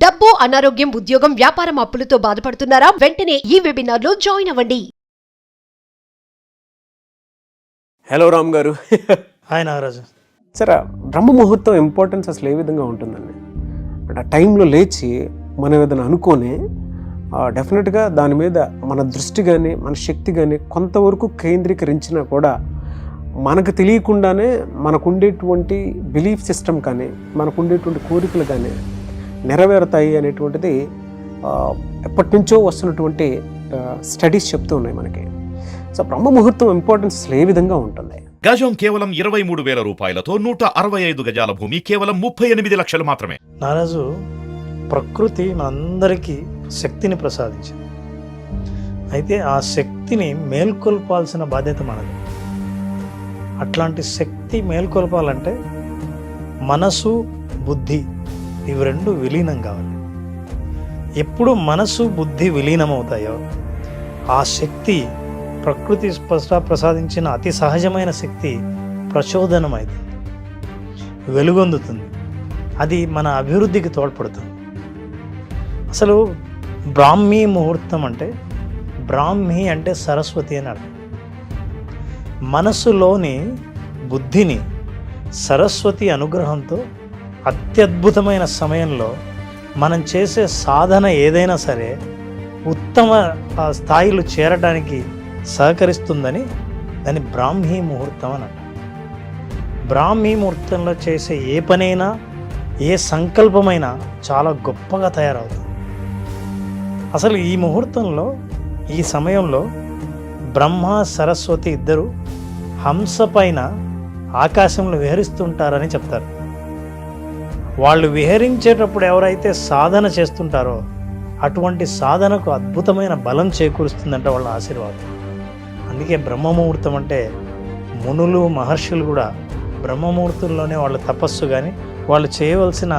డబ్బు, అనారోగ్యం, ఉద్యోగం, వ్యాపారం, అప్పులతో బాధపడుతున్నారా? వెంటనే ఈ వెబినార్ లో జాయిన్ అవ్వండి. హలో రామ్ గారు. హాయ్ నాగరాజు. సరే, బ్రహ్మ ముహూర్తం ఇంపార్టెన్స్ అసలు ఏ విధంగా ఉంటుందండి? అంటే ఆ టైంలో లేచి మనం ఏదైనా అనుకొని డెఫినెట్గా దాని మీద మన దృష్టి కానీ మన శక్తి కానీ కొంతవరకు కేంద్రీకరించినా కూడా మనకు తెలియకుండానే మనకు ఉండేటువంటి బిలీఫ్ సిస్టమ్ కానీ మనకు ఉండేటువంటి కోరికలు కానీ నెరవేరుతాయి అనేటువంటిది ఎప్పటి నుంచో వస్తున్నటువంటి స్టడీస్ చెప్తూ ఉన్నాయి మనకి. సో బ్రహ్మ ముహూర్తం ఇంపార్టెన్స్ అసలు ఏ విధంగా ఉంటుంది? గజం కేవలం 23,000 రూపాయలతో 165 గజాల భూమి కేవలం 38 లక్షలు మాత్రమే. నారాజు, ప్రకృతి మనందరికీ శక్తిని ప్రసాదించింది. అయితే ఆ శక్తిని మేల్కొల్పాల్సిన బాధ్యత మనది. అట్లాంటి శక్తి మేల్కొల్పాలంటే మనసు, బుద్ధి ఇవి రెండు విలీనం కావాలి. ఎప్పుడు మనసు, బుద్ధి విలీనమవుతాయో ఆ శక్తి, ప్రకృతి ప్రసాదించిన అతి సహజమైన శక్తి ప్రచోదనమైంది, వెలుగొందుతుంది. అది మన అభివృద్ధికి తోడ్పడుతుంది. అసలు బ్రాహ్మీ ముహూర్తం అంటే, బ్రాహ్మీ అంటే సరస్వతి అని అర్థం. మనసులోని బుద్ధిని సరస్వతి అనుగ్రహంతో అత్యద్భుతమైన సమయంలో మనం చేసే సాధన ఏదైనా సరే ఉత్తమ స్థాయిలో చేరడానికి సహకరిస్తుందని దాన్ని బ్రాహ్మీ ముహూర్తం అని అంటారు. బ్రాహ్మీ ముహూర్తంలో చేసే ఏ పనైనా, ఏ సంకల్పమైనా చాలా గొప్పగా తయారవుతుంది. అసలు ఈ ముహూర్తంలో, ఈ సమయంలో బ్రహ్మ, సరస్వతి ఇద్దరు హంస పైన ఆకాశంలో విహరిస్తుంటారని చెప్తారు. వాళ్ళు విహరించేటప్పుడు ఎవరైతే సాధన చేస్తుంటారో అటువంటి సాధనకు అద్భుతమైన బలం చేకూరుస్తుందంటే వాళ్ళ ఆశీర్వాదం. అందుకే బ్రహ్మముహూర్తం అంటే మునులు, మహర్షులు కూడా బ్రహ్మముహూర్తంలోనే వాళ్ళ తపస్సు కానీ వాళ్ళు చేయవలసిన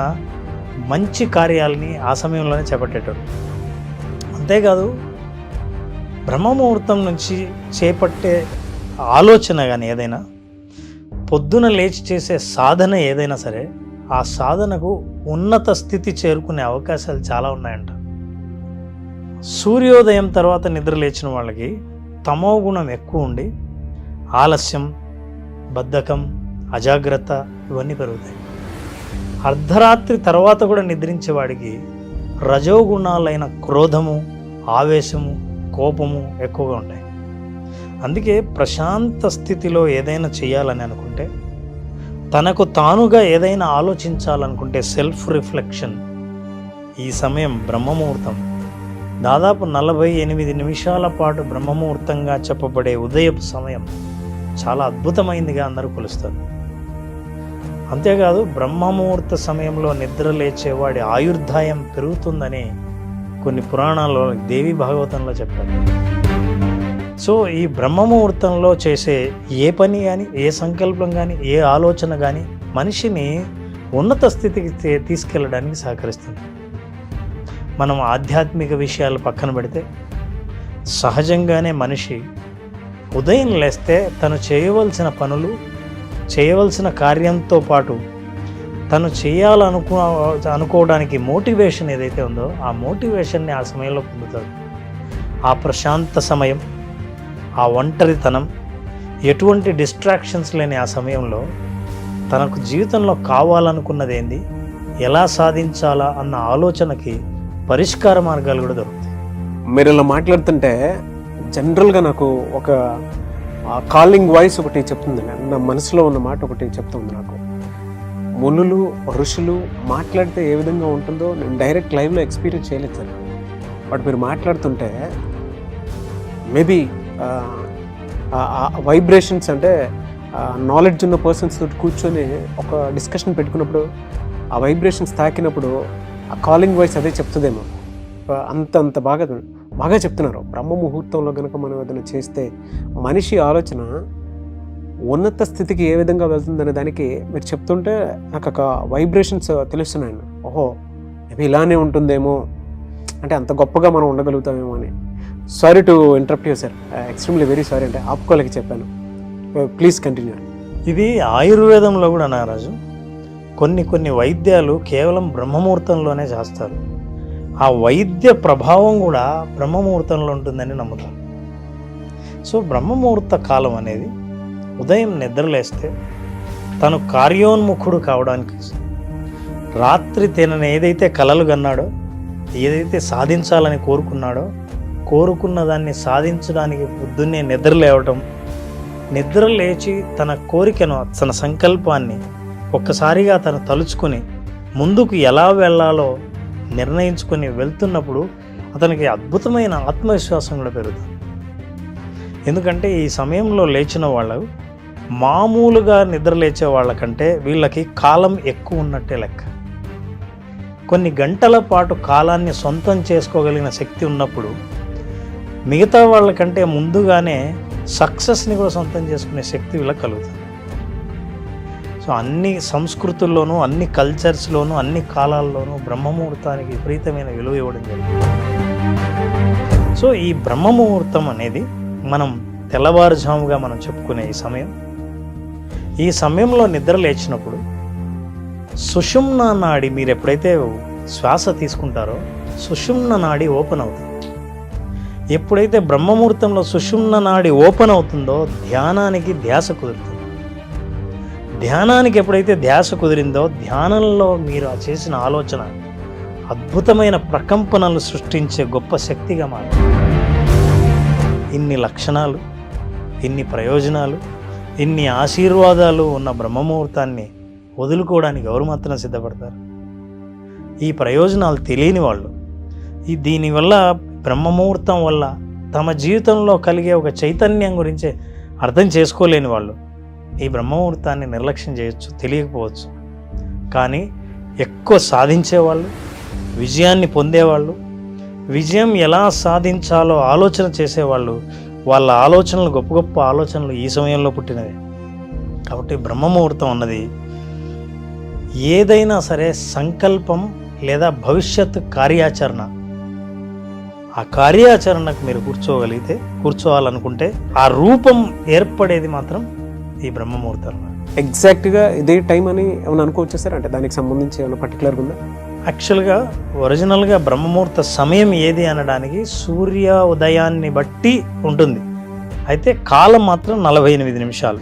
మంచి కార్యాలని ఆ సమయంలోనే చేపట్టేటోళ్ళు. అంతేకాదు, బ్రహ్మముహూర్తం నుంచి చేపట్టే ఆలోచన కానీ ఏదైనా, పొద్దున లేచి చేసే సాధన ఏదైనా సరే ఆ సాధనకు ఉన్నత స్థితి చేరుకునే అవకాశాలు చాలా ఉన్నాయంట. సూర్యోదయం తర్వాత నిద్ర లేచిన వాళ్ళకి తమో గుణం ఎక్కువ ఉండి ఆలస్యం, బద్ధకం, అజాగ్రత్త ఇవన్నీ పెరుగుతాయి. అర్ధరాత్రి తర్వాత కూడా నిద్రించే వాడికి రజోగుణాలైన క్రోధము, ఆవేశము, కోపము ఎక్కువగా ఉంటాయి. అందుకే ప్రశాంత స్థితిలో ఏదైనా చేయాలని అనుకుంటే, తనకు తానుగా ఏదైనా ఆలోచించాలనుకుంటే సెల్ఫ్ రిఫ్లెక్షన్, ఈ సమయం బ్రహ్మముహూర్తం. దాదాపు 48 నిమిషాల పాటు బ్రహ్మముహూర్తంగా చెప్పబడే ఉదయపు సమయం చాలా అద్భుతమైందిగా అందరూ కొలుస్తారు. అంతేకాదు, బ్రహ్మముహూర్త సమయంలో నిద్ర లేచేవాడి ఆయుర్దాయం పెరుగుతుందని కొన్ని పురాణాల్లో, దేవి భాగవతంలో చెప్పారు. సో ఈ బ్రహ్మముహూర్తంలో చేసే ఏ పని కానీ, ఏ సంకల్పం కానీ, ఏ ఆలోచన కానీ మనిషిని ఉన్నత స్థితికి తీసుకెళ్ళడానికి సహకరిస్తుంది. మనం ఆధ్యాత్మిక విషయాలు పక్కన పెడితే సహజంగానే మనిషి ఉదయం లేస్తే తను చేయవలసిన చేయవలసిన కార్యంతో పాటు తను అనుకోవడానికి మోటివేషన్ ఏదైతే ఉందో ఆ మోటివేషన్ని ఆ సమయంలో పొందుతాడు. ఆ ప్రశాంత సమయం, ఆ ఒంటరితనం, ఎటువంటి డిస్ట్రాక్షన్స్ లేని ఆ సమయంలో తనకు జీవితంలో కావాలనుకున్నది ఏంది, ఎలా సాధించాలా అన్న ఆలోచనకి పరిష్కార మార్గాలు కూడా దొరుకుతాయి. మీరు ఇలా మాట్లాడుతుంటే జనరల్గా నాకు ఒక కాలింగ్ వాయిస్ ఒకటి చెప్తుందండి. నా మనసులో ఉన్న మాట ఒకటి చెప్తుంది నాకు. మునులు, ఋషులు మాట్లాడితే ఏ విధంగా ఉంటుందో నేను డైరెక్ట్ లైవ్లో ఎక్స్పీరియన్స్ చేయలేదు సార్. బట్ మీరు మాట్లాడుతుంటే మేబీ వైబ్రేషన్స్ అంటే నాలెడ్జ్ ఉన్న పర్సన్స్ తోటి కూర్చొని ఒక డిస్కషన్ పెట్టుకున్నప్పుడు ఆ వైబ్రేషన్స్ తాకినప్పుడు ఆ కాలింగ్ వాయిస్ అదే చెప్తుందేమో. అంత బాగా చెప్తున్నారు. బ్రహ్మ ముహూర్తంలో కనుక మనం ఏదైనా చేస్తే మనిషి ఆలోచన ఉన్నత స్థితికి ఏ విధంగా వెళ్తుందనే దానికి మీరు చెప్తుంటే నాకు ఒక వైబ్రేషన్స్ తెలుస్తున్నాయండి. ఓహో, మేబీ ఇలానే ఉంటుందేమో, అంటే అంత గొప్పగా మనం ఉండగలుగుతామేమో అని. Sorry to interrupt you sir, extremely very sorry, అంటే ఆపుకోలేక చెప్పాను. Please continue. ఇది ఆయుర్వేదంలో కూడా నాగరాజు కొన్ని వైద్యాలు కేవలం బ్రహ్మముహూర్తంలోనే చేస్తారు. ఆ వైద్య ప్రభావం కూడా బ్రహ్మముహూర్తంలో ఉంటుందని నమ్ముతారు. సో బ్రహ్మముహూర్త కాలం అనేది ఉదయం నిద్రలేస్తే తను కార్యోన్ముఖుడు కావడానికి, రాత్రి తనను ఏదైతే కలలు కన్నాడో, ఏదైతే సాధించాలని కోరుకున్న దాన్ని సాధించడానికి పొద్దున్నే నిద్ర లేవటం, నిద్ర లేచి తన కోరికను, తన సంకల్పాన్ని ఒక్కసారిగా తను తలుచుకొని ముందుకు ఎలా వెళ్ళాలో నిర్ణయించుకొని వెళ్తున్నప్పుడు అతనికి అద్భుతమైన ఆత్మవిశ్వాసం కూడా పెరుగుతుంది. ఎందుకంటే ఈ సమయంలో లేచిన వాళ్ళు మామూలుగా నిద్ర లేచే వాళ్ళకంటే వీళ్ళకి కాలం ఎక్కువ ఉన్నట్టే లెక్క. కొన్ని గంటల పాటు కాలాన్ని సొంతం చేసుకోగలిగిన శక్తి ఉన్నప్పుడు మిగతా వాళ్ళకంటే ముందుగానే సక్సెస్ని కూడా సొంతం చేసుకునే శక్తి వీళ్ళకి కలుగుతుంది. సో అన్ని సంస్కృతుల్లోనూ, అన్ని కల్చర్స్లోనూ, అన్ని కాలాల్లోనూ బ్రహ్మముహూర్తానికి విపరీతమైన విలువ ఇవ్వడం జరిగింది. సో ఈ బ్రహ్మముహూర్తం అనేది మనం తెల్లవారుజాముగా మనం చెప్పుకునే ఈ సమయంలో నిద్ర లేచినప్పుడు సుషుమ్న నాడి, మీరు ఎప్పుడైతే శ్వాస తీసుకుంటారో సుషుమ్న నాడి ఓపెన్ అవుతుంది. ఎప్పుడైతే బ్రహ్మముహూర్తంలో సుషుమ్న నాడి ఓపెన్ అవుతుందో ధ్యానానికి ధ్యాస కుదురుతుంది. ధ్యానానికి ఎప్పుడైతే ధ్యాస కుదిరిందో ధ్యానంలో మీరు చేసిన ఆలోచన అద్భుతమైన ప్రకంపనలు సృష్టించే గొప్ప శక్తిగా మారుతుంది. ఇన్ని లక్షణాలు, ఇన్ని ప్రయోజనాలు, ఇన్ని ఆశీర్వాదాలు ఉన్న బ్రహ్మముహూర్తాన్ని వదులుకోవడానికి ఎవరు మాత్రం సిద్ధపడతారు? ఈ ప్రయోజనాలు తెలియని వాళ్ళు, దీనివల్ల బ్రహ్మముహూర్తం వల్ల తమ జీవితంలో కలిగే ఒక చైతన్యం గురించి అర్థం చేసుకోలేని వాళ్ళు ఈ బ్రహ్మముహూర్తాన్ని నిర్లక్ష్యం చేయొచ్చు, తెలియకపోవచ్చు. కానీ ఎక్కువ సాధించేవాళ్ళు, విజయాన్ని పొందేవాళ్ళు, విజయం ఎలా సాధించాలో ఆలోచన చేసేవాళ్ళు, వాళ్ళ ఆలోచనలు గొప్ప గొప్ప ఆలోచనలు ఈ సమయంలో పుట్టినవే. కాబట్టి బ్రహ్మముహూర్తం అన్నది ఏదైనా సరే సంకల్పం లేదా భవిష్యత్తు కార్యాచరణ, ఆ కార్యాచరణకు మీరు కూర్చోవాలనుకుంటే ఆ రూపం ఏర్పడేది మాత్రం ఈ బ్రహ్మముహూర్తం. ఎగ్జాక్ట్గా ఇదే టైం అని ఏమైనా అనుకోవచ్చు సార్? అంటే దానికి సంబంధించి ఏమైనా పర్టికులర్గా ఉందా? యాక్చువల్గా ఒరిజినల్గా బ్రహ్మముహూర్త సమయం ఏది అనడానికి సూర్య ఉదయాన్ని బట్టి ఉంటుంది. అయితే కాలం మాత్రం 48 నిమిషాలు,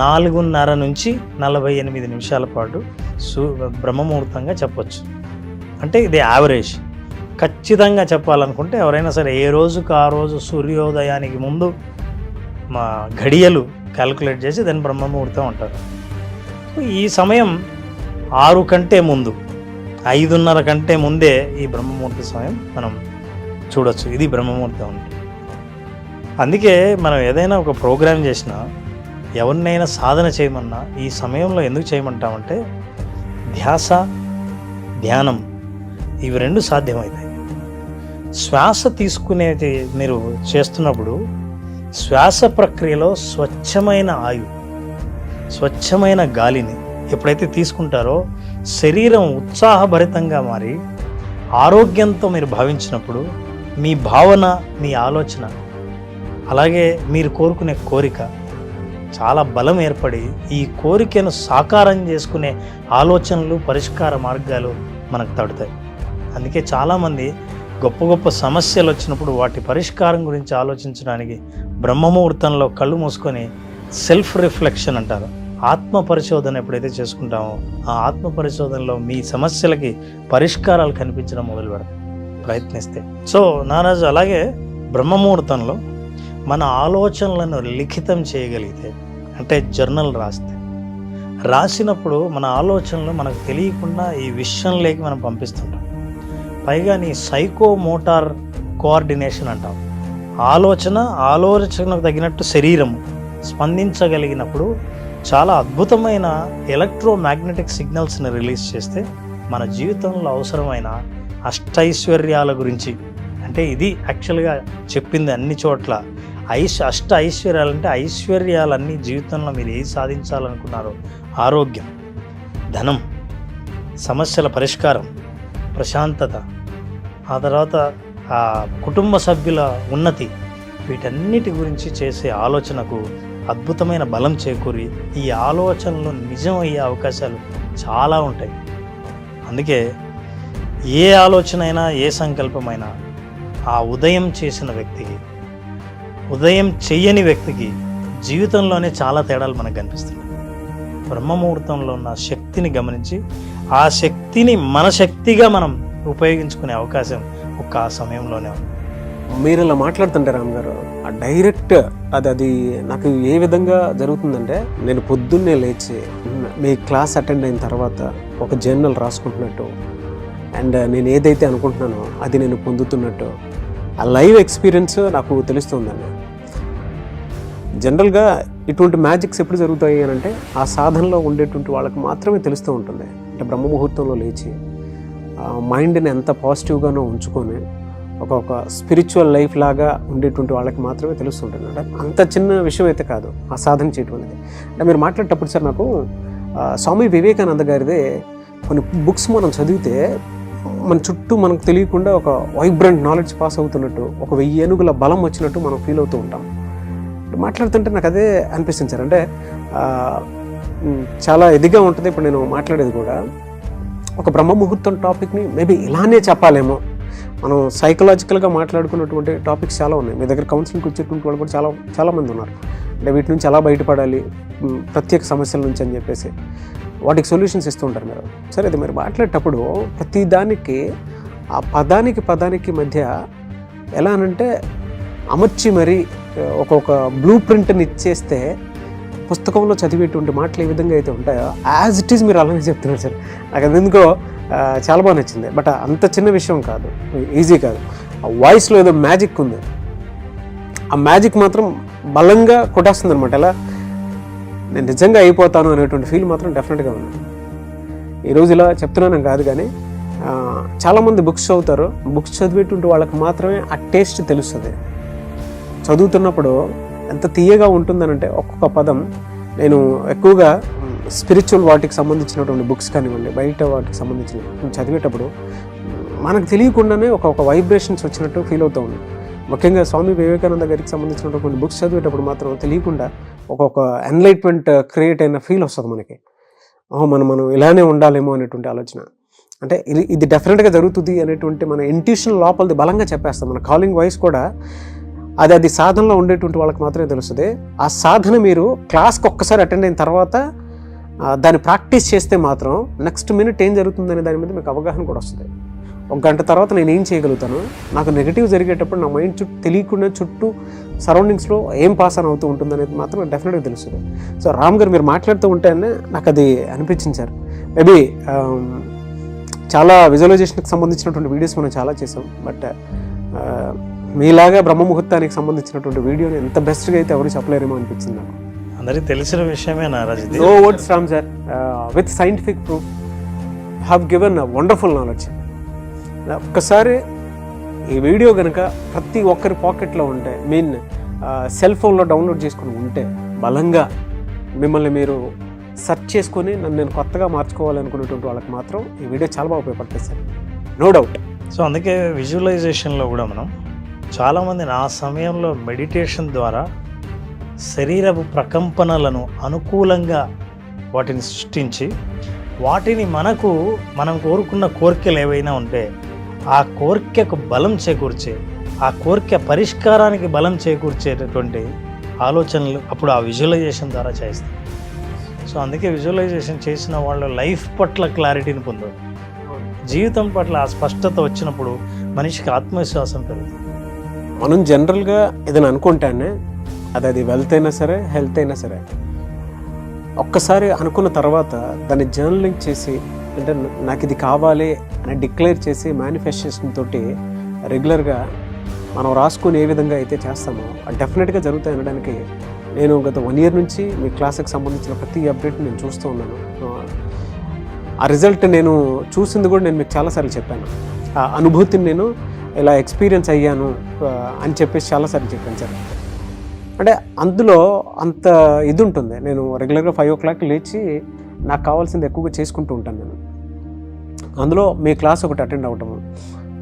4:30 నుంచి 48 నిమిషాల పాటు బ్రహ్మముహూర్తంగా చెప్పొచ్చు. అంటే ఇది యావరేజ్. ఖచ్చితంగా చెప్పాలనుకుంటే ఎవరైనా సరే ఏ రోజుకు ఆ రోజు సూర్యోదయానికి ముందు మా ఘడియలు క్యాలిక్యులేట్ చేసి దాన్ని బ్రహ్మముహూర్తం అంటారు. ఈ సమయం 6 కంటే ముందు, 5:30 కంటే ముందే ఈ బ్రహ్మముహూర్త సమయం మనం చూడొచ్చు. ఇది బ్రహ్మముహూర్తం. అందుకే మనం ఏదైనా ఒక ప్రోగ్రాం చేసినా, ఎవరినైనా సాధన చేయమన్నా ఈ సమయంలో ఎందుకు చేయమంటామంటే ధ్యాస, ధ్యానం ఇవి రెండు సాధ్యమవుతాయి. శ్వాస తీసుకునేది మీరు చేస్తున్నప్పుడు శ్వాస ప్రక్రియలో స్వచ్ఛమైన స్వచ్ఛమైన గాలిని ఎప్పుడైతే తీసుకుంటారో శరీరం ఉత్సాహభరితంగా మారి ఆరోగ్యంతో మీరు భావించినప్పుడు మీ భావన, మీ ఆలోచన, అలాగే మీరు కోరుకునే కోరిక చాలా బలం ఏర్పడి ఈ కోరికను సాకారం చేసుకునే ఆలోచనలు, పరిష్కార మార్గాలు మనకు తడుతాయి. అందుకే చాలామంది గొప్ప గొప్ప సమస్యలు వచ్చినప్పుడు వాటి పరిష్కారం గురించి ఆలోచించడానికి బ్రహ్మముహూర్తంలో కళ్ళు మూసుకొని సెల్ఫ్ రిఫ్లెక్షన్ అంటారు, ఆత్మ పరిశోధన ఎప్పుడైతే చేసుకుంటామో ఆ ఆత్మ పరిశోధనలో మీ సమస్యలకి పరిష్కారాలు కనిపించడం మొదలు పెడతాం ప్రయత్నిస్తే. సో నారాజు అలాగే బ్రహ్మముహూర్తంలో మన ఆలోచనలను లిఖితం చేయగలిగితే, అంటే జర్నల్ రాసినప్పుడు మన ఆలోచనలు మనకు తెలియకుండా ఈ విషయంలోకి మనం పంపిస్తుంటాం. పైగా నీ సైకోమోటార్ కోఆర్డినేషన్ అంటాం. ఆలోచనకు తగినట్టు శరీరం స్పందించగలిగినప్పుడు చాలా అద్భుతమైన ఎలక్ట్రోమాగ్నెటిక్ సిగ్నల్స్ని రిలీజ్ చేస్తే మన జీవితంలో అవసరమైన అష్టైశ్వర్యాల గురించి, అంటే ఇది యాక్చువల్గా చెప్పింది అన్ని చోట్ల అష్ట ఐశ్వర్యాలు అంటే ఐశ్వర్యాలన్నీ జీవితంలో మీరు ఏది సాధించాలనుకున్నారో ఆరోగ్యం, ధనం, సమస్యల పరిష్కారం, ప్రశాంతత, ఆ తర్వాత ఆ కుటుంబ సభ్యుల ఉన్నతి, వీటన్నిటి గురించి చేసే ఆలోచనకు అద్భుతమైన బలం చేకూరి ఈ ఆలోచనలు నిజం అయ్యే అవకాశాలు చాలా ఉంటాయి. అందుకే ఏ ఆలోచన అయినా ఏ సంకల్పమైనా ఆ ఉదయం చేసిన వ్యక్తికి, ఉదయం చెయ్యని వ్యక్తికి జీవితంలోనే చాలా తేడాలు మనకు కనిపిస్తున్నాయి. బ్రహ్మముహూర్తంలో ఉన్న శక్తిని గమనించి ఆ శక్తిని మన శక్తిగా మనం ఉపయోగించుకునే అవకాశం ఒక్క ఆ సమయంలోనే ఉంది. మీరు ఇలా మాట్లాడుతుంటే రామ్ గారు, ఆ డైరెక్ట్ అది నాకు ఏ విధంగా జరుగుతుందంటే, నేను పొద్దున్నే లేచి మీ క్లాస్ అటెండ్ అయిన తర్వాత ఒక జర్నల్ రాసుకుంటున్నట్టు, అండ్ నేను ఏదైతే అనుకుంటున్నానో అది నేను పొందుతున్నట్టు, ఆ లైవ్ ఎక్స్పీరియన్స్ నాకు తెలుస్తుందండి. జనరల్గా ఇటువంటి మ్యాజిక్స్ ఎప్పుడు జరుగుతాయి అని అంటే, ఆ సాధనలో ఉండేటువంటి వాళ్ళకి మాత్రమే తెలుస్తూ ఉంటుంది. అంటే బ్రహ్మముహూర్తంలో లేచి మైండ్ని ఎంత పాజిటివ్గానో ఉంచుకొని ఒక స్పిరిచువల్ లైఫ్ లాగా ఉండేటువంటి వాళ్ళకి మాత్రమే తెలుస్తుంటుంది. అంటే అంత చిన్న విషయం అయితే కాదు ఆ సాధన చేయటం అనేది. అంటే మీరు మాట్లాడేటప్పుడు సార్ నాకు స్వామి వివేకానంద గారిదే కొన్ని బుక్స్ మనం చదివితే మన చుట్టూ మనకు తెలియకుండా ఒక వైబ్రెంట్ నాలెడ్జ్ పాస్ అవుతున్నట్టు, ఒక 1000 ఏనుగుల బలం వచ్చినట్టు మనం ఫీల్ అవుతూ ఉంటాం. మాట్లాడుతుంటే నాకు అదే అనిపిస్తుంది సార్. అంటే చాలా ఇదిగా ఉంటుంది. ఇప్పుడు నేను మాట్లాడేది కూడా ఒక బ్రహ్మముహూర్తం టాపిక్ని మేబీ ఇలానే చెప్పాలేమో. మనం సైకలాజికల్గా మాట్లాడుకున్నటువంటి టాపిక్స్ చాలా ఉన్నాయి. మీ దగ్గర కౌన్సిలింగ్కి వచ్చేటువంటి వాళ్ళు కూడా చాలామంది ఉన్నారు. అంటే వీటి నుంచి ఎలా బయటపడాలి, ప్రత్యేక సమస్యల నుంచి అని చెప్పేసి వాటికి సొల్యూషన్స్ ఇస్తూ ఉంటారు మీరు. సరే, అది మీరు మాట్లాడేటప్పుడు ప్రతి దానికి ఆ పదానికి మధ్య ఎలా అనంటే అమర్చి మరి ఒక్కొక్క బ్లూ ప్రింట్ని ఇచ్చేస్తే పుస్తకంలో చదివేటువంటి మాటలు ఏ విధంగా అయితే ఉంటాయో యాజ్ ఇట్ ఈజ్ మీరు అలానే చెప్తున్నారు సార్. నాకు అది ఎందుకో చాలా బాగా నచ్చింది. బట్ అంత చిన్న విషయం కాదు, ఈజీ కాదు. ఆ వాయిస్లో ఏదో మ్యాజిక్ ఉంది. ఆ మ్యాజిక్ మాత్రం బలంగా కొట్టేస్తుంది అనమాట. ఎలా నేను నిజంగా అయిపోతాను అనేటువంటి ఫీల్ మాత్రం డెఫినెట్గా ఉంది. ఈరోజు ఇలా చెప్తున్నాను కాదు, కానీ చాలామంది బుక్స్ చదువుతారు. బుక్స్ చదివేటువంటి వాళ్ళకి మాత్రమే ఆ టేస్ట్ తెలుస్తుంది. చదువుతున్నప్పుడు ఎంత తీయగా ఉంటుందనంటే ఒక్కొక్క పదం. నేను ఎక్కువగా స్పిరిచువల్ వాటికి సంబంధించినటువంటి బుక్స్ కానివ్వండి, బయట వాటికి సంబంధించిన చదివేటప్పుడు మనకు తెలియకుండానే ఒక వైబ్రేషన్స్ వచ్చినట్టు ఫీల్ అవుతూ ఉంది. ముఖ్యంగా స్వామి వివేకానంద గారికి సంబంధించినటువంటి బుక్స్ చదివేటప్పుడు మాత్రం తెలియకుండా ఒక ఎన్లైట్మెంట్ క్రియేట్ అయిన ఫీల్ వస్తుంది మనకి. మనం ఇలానే ఉండాలేమో అనేటువంటి ఆలోచన. అంటే ఇది డెఫినెట్గా జరుగుతుంది అనేటువంటి మన ఇంట్యూషన్ లోపలిది బలంగా చెప్పేస్తాం. మన కాలింగ్ వాయిస్ కూడా అది సాధనలో ఉండేటువంటి వాళ్ళకి మాత్రమే తెలుస్తుంది. ఆ సాధన మీరు క్లాస్కి ఒక్కసారి అటెండ్ అయిన తర్వాత దాన్ని ప్రాక్టీస్ చేస్తే మాత్రం నెక్స్ట్ మినిట్ ఏం జరుగుతుందనే దాని మీద మీకు అవగాహన కూడా వస్తుంది. 1 గంట తర్వాత నేను ఏం చేయగలుగుతాను, నాకు నెగిటివ్ జరిగేటప్పుడు నా మైండ్ తెలియకుండా చుట్టూ సరౌండింగ్స్లో ఏం పాస్ అని అవుతూ ఉంటుంది అనేది మాత్రం డెఫినెట్గా తెలుస్తుంది. సో రామ్ గారు మీరు మాట్లాడుతూ ఉంటేనే నాకు అది అనిపించింది సార్. మేబీ చాలా విజువలైజేషన్కి సంబంధించినటువంటి వీడియోస్ మనం చాలా చేసాం. బట్ మీలాగా బ్రహ్మముహూర్తానికి సంబంధించినటువంటి వీడియోని ఎంత బెస్ట్గా అయితే ఎవరు చెప్పలేరేమో అనిపించింది నాకు. అందరికీ తెలిసిన విషయమే నారాజు. No words Ram sir. With scientific proof have given wonderful knowledge. ఒక్కసారి ఈ వీడియో కనుక ప్రతి ఒక్కరి పాకెట్లో ఉంటే, సెల్ ఫోన్లో డౌన్లోడ్ చేసుకుని ఉంటే, బలంగా మిమ్మల్ని మీరు సెర్చ్ చేసుకొని నేను కొత్తగా మార్చుకోవాలనుకునేటువంటి వాళ్ళకి మాత్రం ఈ వీడియో చాలా బాగా ఉపయోగపడుతుంది సార్, నో డౌట్. సో అందుకే విజువలైజేషన్లో కూడా మనం చాలామంది ఆ సమయంలో మెడిటేషన్ ద్వారా శరీరపు ప్రకంపనలను అనుకూలంగా వాటిని సృష్టించి వాటిని మనం కోరుకున్న కోరికలు ఏవైనా ఉంటే ఆ కోరికకు బలం చేకూర్చే, ఆ కోరిక పరిష్కారానికి బలం చేకూర్చేటటువంటి ఆలోచనలు అప్పుడు ఆ విజువలైజేషన్ ద్వారా చేస్తాం. సో అందుకే విజువలైజేషన్ చేసిన వాళ్ళు లైఫ్ పట్ల క్లారిటీని పొందారు. జీవితం పట్ల ఆ స్పష్టత వచ్చినప్పుడు మనిషికి ఆత్మవిశ్వాసం పెరుగుతుంది. మనం జనరల్గా ఏదైనా అనుకుంటానే, అది వెల్త్ అయినా సరే, హెల్త్ అయినా సరే, ఒక్కసారి అనుకున్న తర్వాత దాన్ని జర్నలింగ్ చేసి, అంటే నాకు ఇది కావాలి అని డిక్లేర్ చేసి మేనిఫెస్టేషన్ తోటి రెగ్యులర్గా మనం రాసుకొని ఏ విధంగా అయితే చేస్తామో అది డెఫినెట్గా జరుగుతాయి అనడానికి నేను గత 1 year నుంచి మీ క్లాస్కి సంబంధించిన ప్రతి అప్డేట్ నేను చూస్తూ ఉన్నాను. ఆ రిజల్ట్ నేను చూసింది కూడా నేను మీకు చాలాసార్లు చెప్పాను. ఆ అనుభూతిని నేను ఇలా ఎక్స్పీరియన్స్ అయ్యాను అని చెప్పేసి చాలాసార్లు చెప్పాను సార్. అంటే అందులో అంత ఇది ఉంటుంది. నేను రెగ్యులర్గా 5 o'clock లేచి నాకు కావాల్సింది ఎక్కువగా చేసుకుంటూ ఉంటాను. నేను అందులో మీ క్లాస్ ఒకటి అటెండ్ అవ్వటము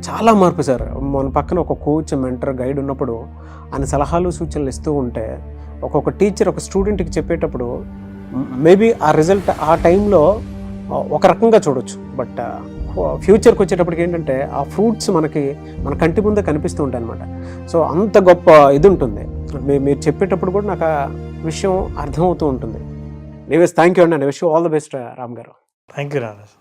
చాలా మార్పు సార్. మన పక్కన ఒక కోచ్, మెంటర్, గైడ్ ఉన్నప్పుడు ఆయన సలహాలు సూచనలు ఇస్తూ ఉంటే, ఒక్కొక్క టీచర్ ఒక స్టూడెంట్కి చెప్పేటప్పుడు మేబీ ఆ రిజల్ట్ ఆ టైంలో ఒక రకంగా చూడొచ్చు. బట్ ఫ్యూచర్కి వచ్చేటప్పటికి ఏంటంటే ఆ ఫ్రూట్స్ మన కంటి ముందే కనిపిస్తూ ఉంటాయి అనమాట. సో అంత గొప్ప ఇది ఉంటుంది. మీరు చెప్పేటప్పుడు కూడా నాకు ఆ విషయం అర్థమవుతూ ఉంటుంది. నీవేస్ థ్యాంక్ యూ అండి. Wish you all the best Ram గారు. Thank you Rajesh.